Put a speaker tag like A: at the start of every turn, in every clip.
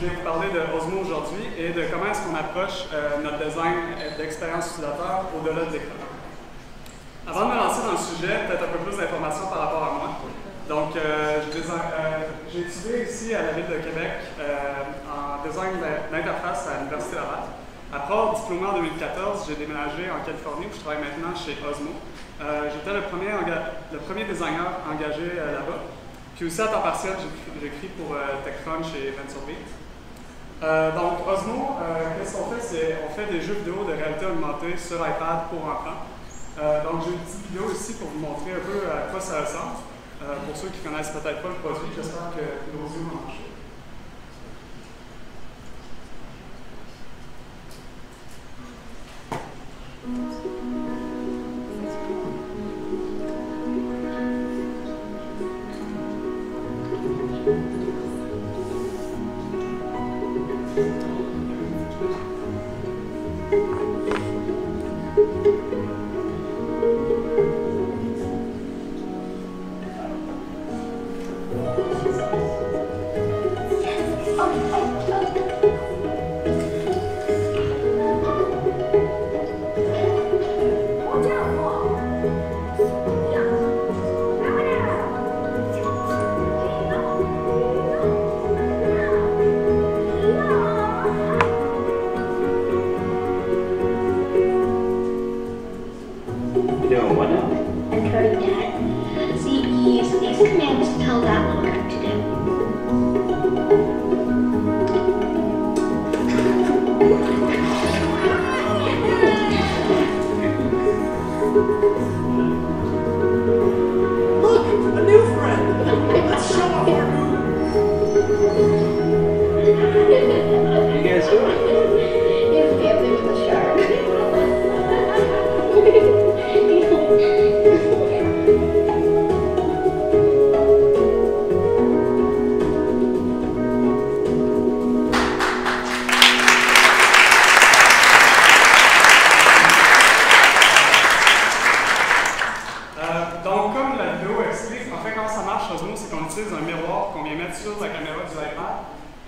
A: je vais vous parler de Osmo aujourd'hui et de comment est-ce qu'on approche notre design d'expérience utilisateur au-delà de l'écran. Avant de me lancer dans le sujet, peut-être un peu plus d'informations par rapport à moi. Donc, j'ai étudié ici à la Ville de Québec en design d'interface à l'Université Laval. Après avoir diplômé en 2014, j'ai déménagé en Californie où je travaille maintenant chez Osmo. J'étais le premier designer engagé là-bas. Puis aussi à temps partiel, j'écris pour TechCrunch et VentureBeat. Donc, Osmo, qu'est-ce qu'on fait? On fait des jeux vidéo de réalité augmentée sur iPad pour enfants. Donc, j'ai une petite vidéo ici pour vous montrer un peu à quoi ça ressemble. Pour ceux qui ne connaissent peut-être pas le produit, j'espère que vos yeux vont marcher.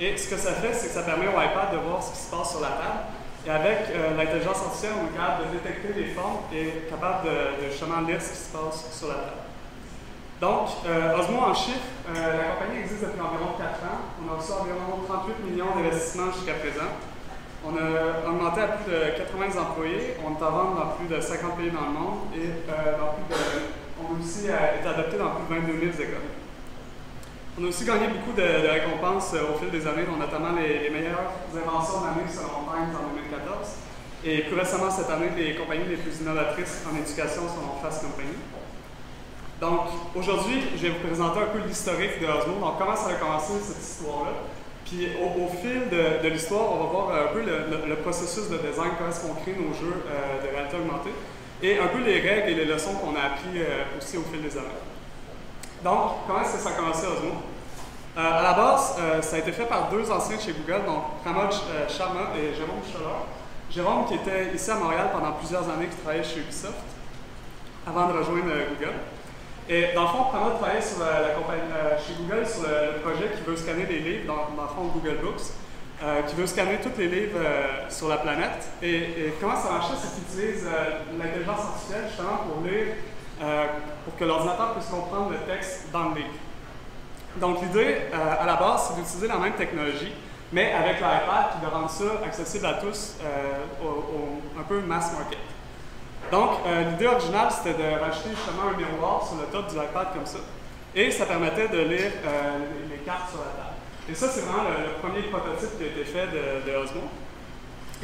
A: Et ce que ça fait, c'est que ça permet au iPad de voir ce qui se passe sur la table. Et avec l'intelligence artificielle, on est capable de détecter les formes et capable de justement lire ce qui se passe sur la table. Donc, Osmo en chiffres, la compagnie existe depuis environ 4 ans. On a reçu environ 38 millions d'investissements jusqu'à présent. On a augmenté à plus de 80 employés. On est en vente dans plus de 50 pays dans le monde et on a aussi été adopté dans plus de 22 000 écoles. On a aussi gagné beaucoup de récompenses au fil des années, dont notamment les meilleures inventions de l'année selon Times en 2014. Et plus récemment cette année, les compagnies les plus innovatrices en éducation sont Fast Company. Donc aujourd'hui, je vais vous présenter un peu l'historique de Osmo. Donc comment ça a commencé cette histoire-là. Puis au fil de l'histoire, on va voir un peu le processus de design, comment est-ce qu'on crée nos jeux de réalité augmentée, et un peu les règles et les leçons qu'on a appris aussi au fil des années. Donc, comment est-ce que ça a commencé Osmo? À la base, ça a été fait par deux anciens chez Google, donc Pramod Sharma et Jérôme Scholler. Jérôme qui était ici à Montréal pendant plusieurs années, qui travaillait chez Ubisoft, avant de rejoindre Google. Et dans le fond, Pramod travaillait sur chez Google sur le projet qui veut scanner les livres, dans le fond Google Books, qui veut scanner tous les livres sur la planète. Et comment ça marchait, c'est qu'il utilise l'intelligence artificielle justement pour lire pour que l'ordinateur puisse comprendre le texte dans le livre. Donc l'idée, à la base, c'est d'utiliser la même technologie, mais avec l'iPad, puis de rendre ça accessible à tous, un peu mass market. Donc l'idée originale, c'était de rajouter justement un miroir sur le top du iPad comme ça, et ça permettait de lire les cartes sur la table. Et ça, c'est vraiment le premier prototype qui a été fait de Osmo.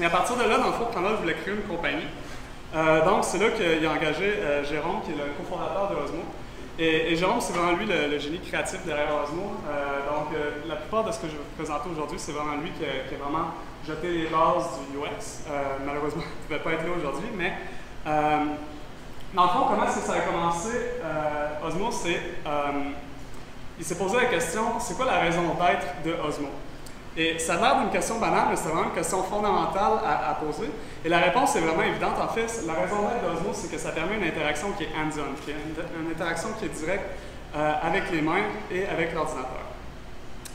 A: Et à partir de là, dans le fond, Pramod voulait créer une compagnie. Donc, c'est là qu'il a engagé Jérôme, qui est le cofondateur de Osmo. Et Jérôme, c'est vraiment lui le génie créatif derrière Osmo. La plupart de ce que je vais vous présenter aujourd'hui, c'est vraiment lui qui a vraiment jeté les bases du UX. Malheureusement, il ne pouvait pas être là aujourd'hui, mais dans le fond, comment est-ce que ça a commencé? Osmo, il s'est posé la question, c'est quoi la raison d'être de Osmo? Et ça a l'air d'une question banale, mais c'est vraiment une question fondamentale à poser. Et la réponse est vraiment évidente. En fait, la raison d'être d'Osmo, c'est que ça permet une interaction qui est hands-on, une interaction qui est directe avec les mains et avec l'ordinateur.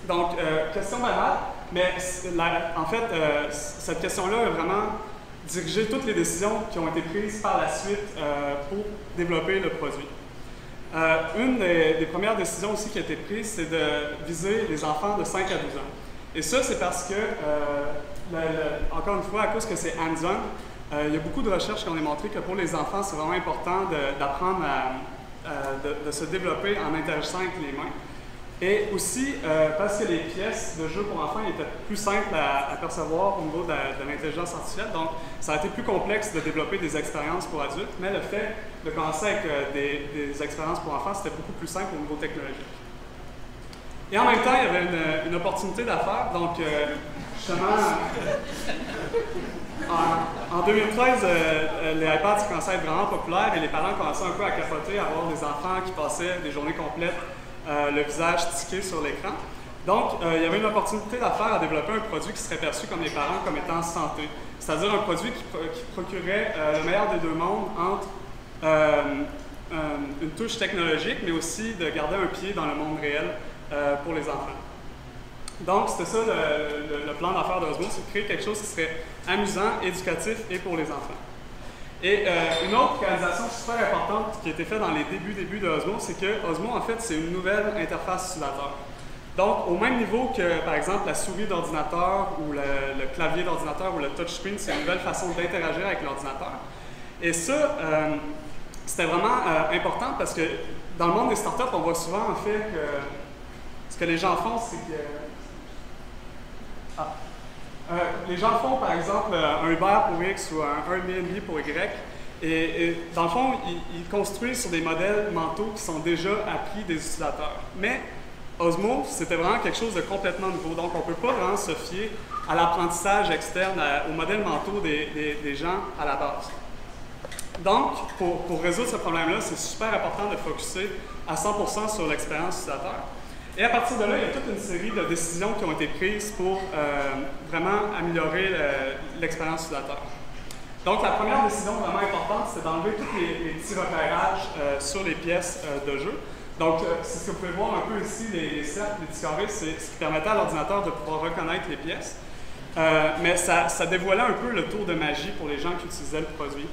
A: Donc, question banale, Mais en fait, cette question-là a vraiment dirigé toutes les décisions qui ont été prises par la suite pour développer le produit. Une des premières décisions aussi qui a été prise, c'est de viser les enfants de 5 à 12 ans. Et ça, c'est parce que, encore une fois, à cause que c'est hands-on, il y a beaucoup de recherches qui ont démontré que pour les enfants, c'est vraiment important d'apprendre de se développer en interagissant avec les mains. Et aussi, parce que les pièces de jeu pour enfants étaient plus simples à percevoir au niveau de l'intelligence artificielle, donc ça a été plus complexe de développer des expériences pour adultes, mais le fait de commencer avec des expériences pour enfants, c'était beaucoup plus simple au niveau technologique. Et en même temps, il y avait une opportunité d'affaires, donc justement, en 2013, les iPads commençaient à être vraiment populaires et les parents commençaient un peu à capoter, à voir des enfants qui passaient des journées complètes le visage tiqué sur l'écran. Donc, il y avait une opportunité d'affaires à développer un produit qui serait perçu comme les parents comme étant santé. C'est-à-dire un produit qui procurait le meilleur des deux mondes entre une touche technologique, mais aussi de garder un pied dans le monde réel pour les enfants. Donc, c'était ça le plan d'affaires d'Osmo, c'est de créer quelque chose qui serait amusant, éducatif et pour les enfants. Et une autre réalisation super importante qui a été faite dans les débuts d'Osmo, c'est que Osmo, en fait, c'est une nouvelle interface utilisateur. Donc, au même niveau que, par exemple, la souris d'ordinateur ou le clavier d'ordinateur ou le touchscreen, c'est une nouvelle façon d'interagir avec l'ordinateur. Et ça, c'était vraiment important parce que dans le monde des startups, on voit souvent, en fait, que ce que les gens font, c'est que... les gens font, par exemple, un Uber pour X ou un Airbnb pour Y, et dans le fond, ils construisent sur des modèles mentaux qui sont déjà appris des utilisateurs. Mais Osmo, c'était vraiment quelque chose de complètement nouveau, donc on ne peut pas vraiment se fier à l'apprentissage externe, aux modèles mentaux des gens à la base. Donc, pour résoudre ce problème-là, c'est super important de focusser à 100% sur l'expérience utilisateur. Et à partir de là, il y a toute une série de décisions qui ont été prises pour vraiment améliorer l'expérience utilisateur. Donc, la première décision vraiment importante, c'est d'enlever tous les petits repérages sur les pièces de jeu. Donc, c'est ce que vous pouvez voir un peu ici, les cercles, les petits carrés, c'est ce qui permettait à l'ordinateur de pouvoir reconnaître les pièces. Mais ça dévoilait un peu le tour de magie pour les gens qui utilisaient le produit.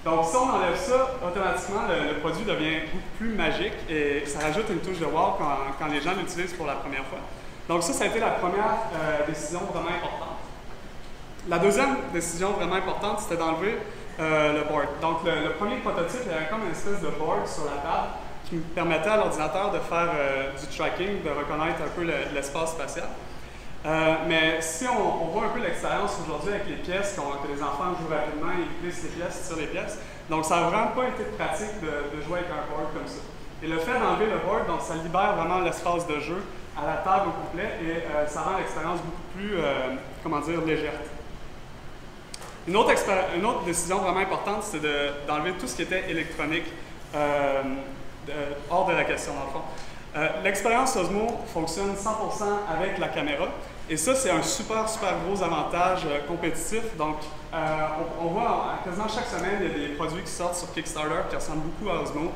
A: Donc, si on enlève ça, automatiquement, le produit devient beaucoup plus magique et ça rajoute une touche de wow quand les gens l'utilisent pour la première fois. Donc, ça a été la première décision vraiment importante. La deuxième décision vraiment importante, c'était d'enlever le board. Donc, le premier prototype, il y avait comme une espèce de board sur la table qui permettait à l'ordinateur de faire du tracking, de reconnaître un peu l'espace spatial. Mais si on voit un peu l'expérience aujourd'hui avec les pièces, que les enfants jouent rapidement, ils glissent les pièces, tirent les pièces, donc ça n'a vraiment pas été pratique de jouer avec un board comme ça. Et le fait d'enlever le board, donc ça libère vraiment l'espace de jeu à la table au complet et ça rend l'expérience beaucoup plus, comment dire, légère. Une autre décision vraiment importante, c'est d'enlever tout ce qui était électronique hors de la question dans le fond. L'expérience Osmo fonctionne 100% avec la caméra et ça, c'est un super gros avantage compétitif. Donc, on voit quasiment chaque semaine, il y a des produits qui sortent sur Kickstarter qui ressemblent beaucoup à Osmo.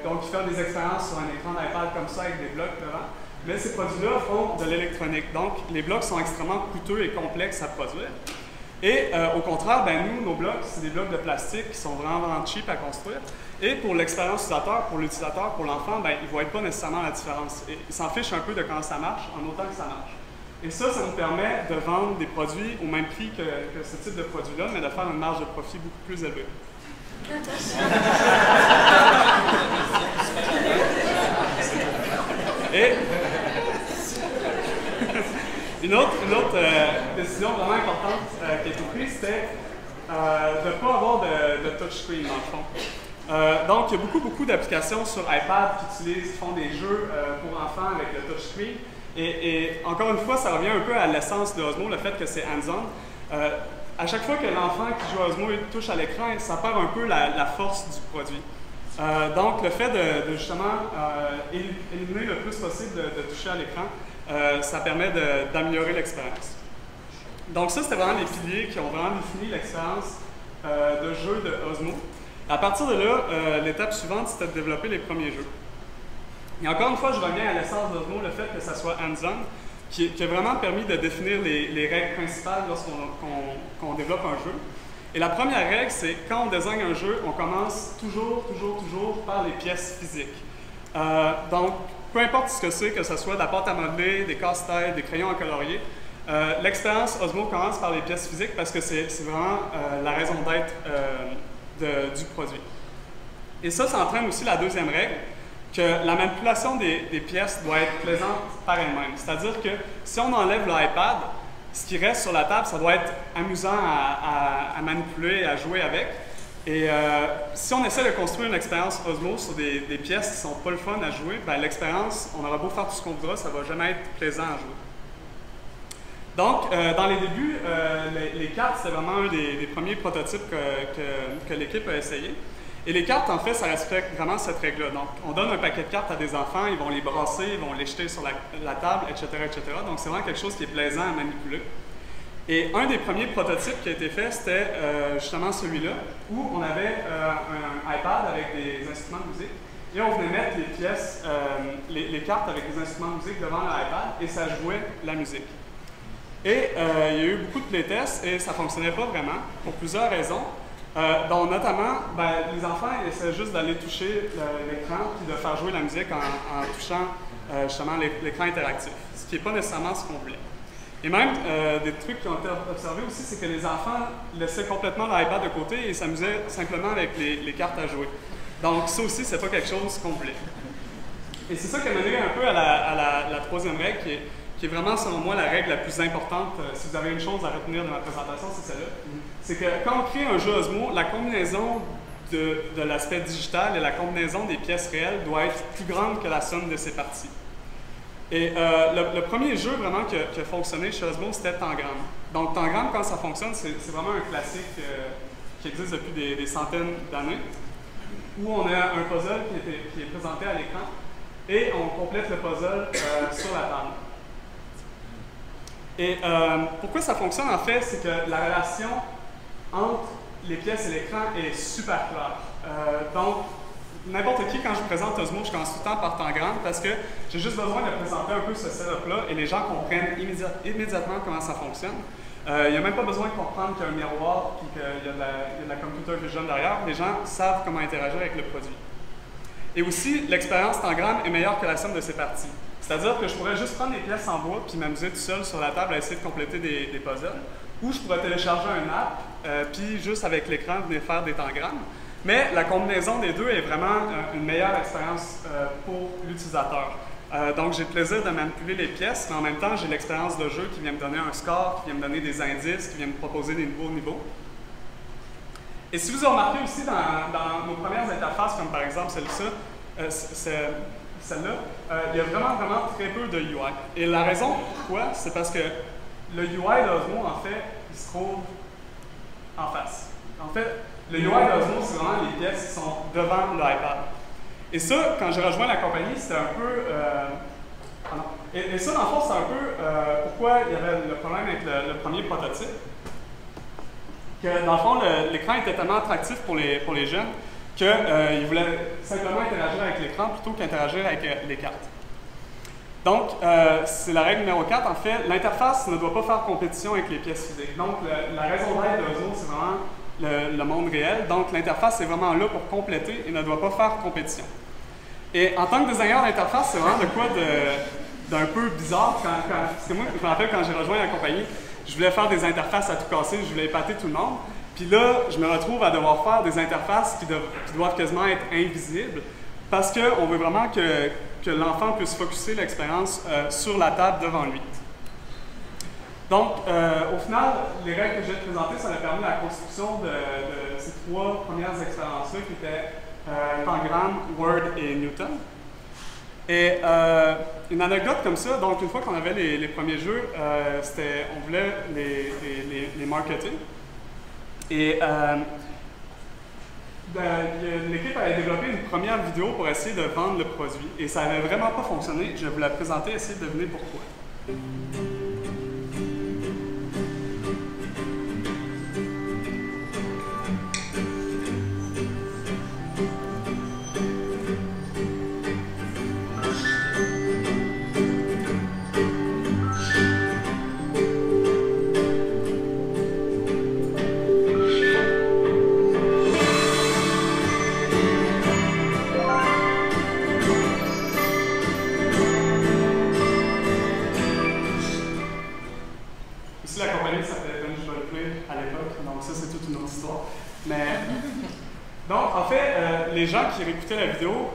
A: Donc, ils font des expériences sur un écran d'iPad comme ça avec des blocs devant. Mais ces produits-là font de l'électronique. Donc, les blocs sont extrêmement coûteux et complexes à produire. Et au contraire, nos blocs, c'est des blocs de plastique qui sont vraiment cheap à construire. Et pour l'expérience utilisateur, pour l'utilisateur, pour l'enfant, il ne voit pas nécessairement la différence. Et il s'en fiche un peu de comment ça marche, en autant que ça marche. Et ça nous permet de vendre des produits au même prix que ce type de produit-là, mais de faire une marge de profit beaucoup plus élevée. Et une autre décision vraiment importante qui a été prise, c'était de ne pas avoir de touchscreen dans le fond. Donc, il y a beaucoup d'applications sur iPad qui font des jeux pour enfants avec le touchscreen. Et encore une fois, ça revient un peu à l'essence de Osmo, le fait que c'est hands-on. À chaque fois que l'enfant qui joue à Osmo touche à l'écran, ça perd un peu la force du produit. Donc, le fait de justement éliminer le plus possible de toucher à l'écran, ça permet d'améliorer l'expérience. Donc ça, c'était vraiment les piliers qui ont vraiment défini l'expérience de jeu de Osmo. À partir de là, l'étape suivante, c'était de développer les premiers jeux. Et encore une fois, je reviens à l'essence d'Osmo, le fait que ça soit hands-on. qui a vraiment permis de définir les règles principales lorsqu'on développe un jeu. Et la première règle, c'est quand on désigne un jeu, on commence toujours par les pièces physiques. Donc, peu importe ce que c'est, que ce soit de la pâte à modeler, des casse-têtes, des crayons à colorier, l'expérience Osmo commence par les pièces physiques parce que c'est vraiment la raison d'être du produit. Et ça entraîne aussi la deuxième règle, que la manipulation des pièces doit être plaisante par elle-même. C'est-à-dire que si on enlève l'iPad, ce qui reste sur la table, ça doit être amusant à manipuler, à jouer avec. Et si on essaie de construire une expérience Osmo sur des pièces qui ne sont pas le fun à jouer, ben, l'expérience, on aura beau faire tout ce qu'on voudra, ça ne va jamais être plaisant à jouer. Donc, dans les débuts, les cartes, c'est vraiment un des premiers prototypes que l'équipe a essayé. Et les cartes, en fait, ça respecte vraiment cette règle-là. Donc, on donne un paquet de cartes à des enfants, ils vont les brasser, ils vont les jeter sur la table, etc., etc. Donc, c'est vraiment quelque chose qui est plaisant à manipuler. Et un des premiers prototypes qui a été fait, c'était justement celui-là, où on avait un iPad avec des instruments de musique, et on venait mettre les pièces, les cartes avec des instruments de musique devant l'iPad, et ça jouait la musique. Et il y a eu beaucoup de playtests, et ça ne fonctionnait pas vraiment, pour plusieurs raisons. Donc, notamment, ben, les enfants essaient juste d'aller toucher l'écran puis de faire jouer la musique en touchant justement l'écran interactif, ce qui n'est pas nécessairement ce qu'on voulait. Et même, des trucs qui ont été observés aussi, c'est que les enfants laissaient complètement l'iPad de côté et s'amusaient simplement avec les cartes à jouer. Donc, ça aussi, c'est pas quelque chose qu'on voulait. Et c'est ça qui a mené un peu à la troisième règle, qui est vraiment, selon moi, la règle la plus importante. Si vous avez une chose à retenir de ma présentation, c'est celle-là. C'est que quand on crée un jeu Osmo, la combinaison de l'aspect digital et la combinaison des pièces réelles doit être plus grande que la somme de ses parties. Et le premier jeu vraiment qui a fonctionné chez Osmo, c'était Tangram. Donc Tangram, quand ça fonctionne, c'est vraiment un classique qui existe depuis des centaines d'années, où on a un puzzle qui est présenté à l'écran et on complète le puzzle sur la table. Et pourquoi ça fonctionne, en fait, c'est que la relation entre les pièces et l'écran est super claire. Donc, n'importe qui, quand je présente Osmo, je commence tout le temps par Tangram parce que j'ai juste besoin de présenter un peu ce setup-là et les gens comprennent immédiatement comment ça fonctionne. Il n'y a même pas besoin de comprendre qu'il y a un miroir et qu'il y a de la computer vision derrière. Les gens savent comment interagir avec le produit. Et aussi, l'expérience Tangram est meilleure que la somme de ses parties. C'est-à-dire que je pourrais juste prendre des pièces en bois puis m'amuser tout seul sur la table à essayer de compléter des puzzles. Ou je pourrais télécharger un app puis juste avec l'écran venir faire des tangrammes. Mais la combinaison des deux est vraiment une meilleure expérience pour l'utilisateur. Donc j'ai le plaisir de manipuler les pièces, mais en même temps j'ai l'expérience de jeu qui vient me donner un score, qui vient me donner des indices, qui vient me proposer des nouveaux niveaux. Et si vous avez remarqué aussi dans nos premières interfaces, comme par exemple celle-là, il y a vraiment très peu de UI. Et la raison pourquoi, c'est parce que le UI d'Osmo, en fait, il se trouve en face. En fait, le UI d'Osmo, c'est vraiment les pièces qui sont devant l'iPad. Et ça, quand j'ai rejoint la compagnie, c'était un peu... Et ça, dans le fond, c'est un peu pourquoi il y avait le problème avec le premier prototype. Que, dans le fond, l'écran était tellement attractif pour les jeunes qu'ils voulaient simplement interagir avec l'écran plutôt qu'interagir avec les cartes. Donc, c'est la règle numéro 4. En fait, l'interface ne doit pas faire compétition avec les pièces physiques. Donc, la raison d'être de Osmo, c'est vraiment le monde réel. Donc, l'interface est vraiment là pour compléter et ne doit pas faire compétition. Et en tant que designer d'interface, c'est vraiment de quoi d'un peu bizarre. Parce que moi, je me rappelle quand j'ai rejoint la compagnie, je voulais faire des interfaces à tout casser, je voulais épater tout le monde. Puis là, je me retrouve à devoir faire des interfaces qui doivent quasiment être invisibles parce qu'on veut vraiment que l'enfant puisse focusser l'expérience sur la table devant lui. Donc, au final, les règles que j'ai présentées, ça a permis la construction de ces trois premières expériences-là qui étaient Tangram, Word et Newton. Et une anecdote comme ça, donc une fois qu'on avait les premiers jeux, on voulait les marketer. Et l'équipe avait développé une première vidéo pour essayer de vendre le produit. Et ça n'avait vraiment pas fonctionné. Je vais vous la présenter et essayer de deviner pourquoi. Mais, donc, en fait, les gens qui réécoutaient la vidéo,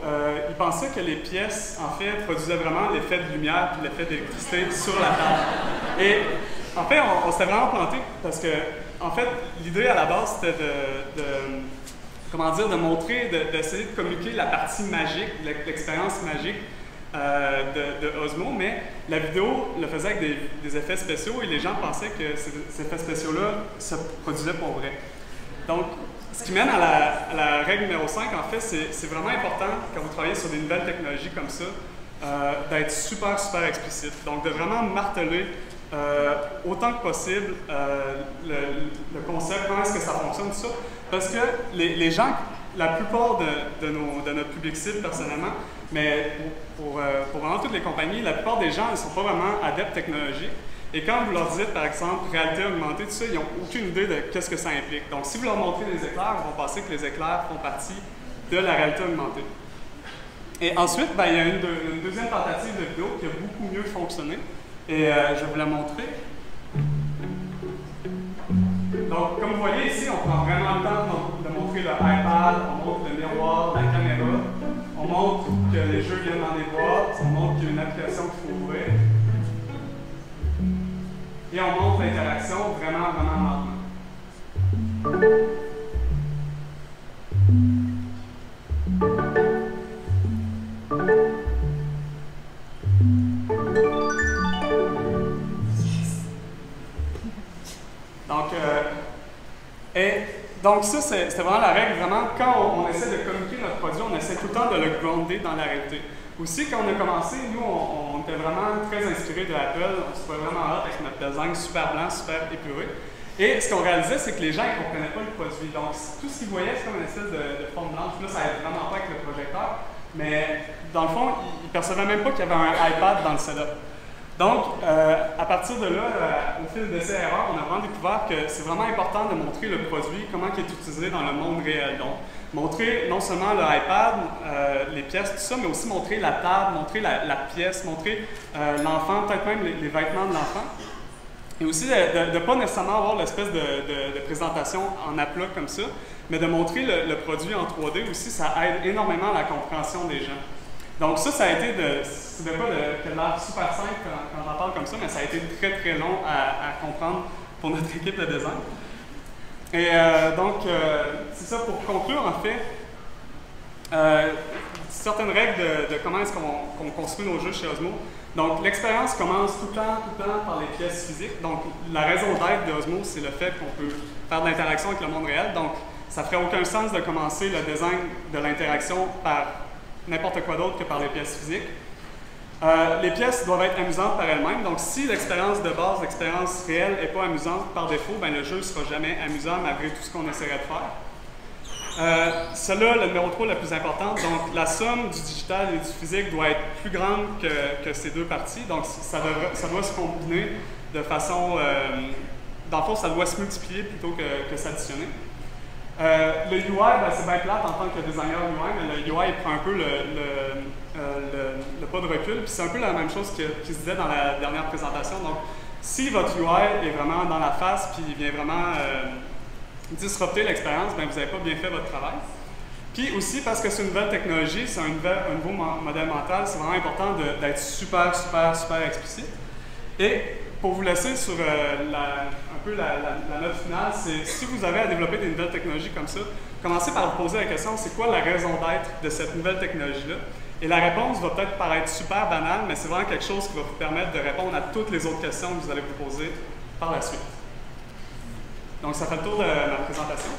A: ils pensaient que les pièces, en fait, produisaient vraiment l'effet de lumière et l'effet d'électricité sur la table. Et, en fait, on s'était vraiment planté parce que, en fait, l'idée à la base, c'était de montrer, d'essayer de communiquer la partie magique, l'expérience magique de Osmo, mais la vidéo le faisait avec des effets spéciaux et les gens pensaient que ces effets spéciaux-là se produisaient pour vrai. Donc, ce qui mène à la règle numéro 5, en fait, c'est vraiment important quand vous travaillez sur des nouvelles technologies comme ça, d'être super, super explicite. Donc, de vraiment marteler autant que possible le concept, comment est-ce que ça fonctionne, tout ça. Parce que les gens, la plupart de notre public cible personnellement, mais pour vraiment toutes les compagnies, la plupart des gens ne sont pas vraiment adeptes technologiques. Et quand vous leur dites, par exemple, réalité augmentée, tout ça, ils n'ont aucune idée de qu'est-ce que ça implique. Donc, si vous leur montrez des éclairs, ils vont penser que les éclairs font partie de la réalité augmentée. Et ensuite, il y a une deuxième tentative de vidéo qui a beaucoup mieux fonctionné. Et je vais vous la montrer. Donc, comme vous voyez ici, on prend vraiment le temps de montrer le iPad, on montre le miroir, la caméra, on montre que les jeux viennent dans des boîtes, on montre qu'il y a une application qu'il faut ouvrir. Et on montre l'interaction vraiment, vraiment lentement. Donc ça, c'est vraiment la règle. Vraiment, quand on essaie de communiquer notre produit, on essaie tout le temps de le grounder dans la réalité. Aussi, quand on a commencé, nous, on était vraiment très inspirés de Apple. On se trouvait vraiment hâte avec notre design super blanc, super épuré. Et ce qu'on réalisait, c'est que les gens ne comprenaient pas le produit. Donc, tout ce qu'ils voyaient, c'est comme une espèce de forme blanche. Là, ça n'aide vraiment pas avec le projecteur. Mais dans le fond, ils ne percevaient même pas qu'il y avait un iPad dans le setup. Donc, à partir de là, au fil d'essais-erreurs, on a vraiment découvert que c'est vraiment important de montrer le produit, comment il est utilisé dans le monde réel. Donc, montrer non seulement le iPad, les pièces, tout ça, mais aussi montrer la table, montrer la pièce, montrer l'enfant, peut-être même les vêtements de l'enfant. Et aussi de ne pas nécessairement avoir l'espèce de présentation en aplat comme ça, mais de montrer le produit en 3D aussi, ça aide énormément à la compréhension des gens. Donc ça a été c'est de quoi qui a l'air super simple quand j'en parle comme ça, mais ça a été très très long à comprendre pour notre équipe de design. Et donc, c'est ça pour conclure en fait. Certaines règles de comment est-ce qu'on construit nos jeux chez Osmo. Donc l'expérience commence tout le temps par les pièces physiques. Donc la raison d'être de Osmo, c'est le fait qu'on peut faire de l'interaction avec le monde réel. Donc ça ne ferait aucun sens de commencer le design de l'interaction par n'importe quoi d'autre que par les pièces physiques. Les pièces doivent être amusantes par elles-mêmes, donc si l'expérience de base, l'expérience réelle n'est pas amusante par défaut, le jeu ne sera jamais amusant malgré tout ce qu'on essaierait de faire. Cela, le numéro 3 le plus important, donc la somme du digital et du physique doit être plus grande que ces deux parties, donc ça doit se combiner de façon, dans le fond, ça doit se multiplier plutôt que s'additionner. Le UI, c'est bien plate en tant que designer UI, mais le UI prend un peu le pas de recul. Puis c'est un peu la même chose qui se disait dans la dernière présentation. Donc, si votre UI est vraiment dans la face puis il vient vraiment disrupter l'expérience, vous n'avez pas bien fait votre travail. Puis aussi, parce que c'est une nouvelle technologie, c'est un nouveau modèle mental, c'est vraiment important d'être super, super, super explicite. Et pour vous laisser sur un peu la note finale, c'est si vous avez à développer des nouvelles technologies comme ça, commencez par vous poser la question, c'est quoi la raison d'être de cette nouvelle technologie-là? Et la réponse va peut-être paraître super banale, mais c'est vraiment quelque chose qui va vous permettre de répondre à toutes les autres questions que vous allez vous poser par la suite. Donc ça fait le tour de ma présentation.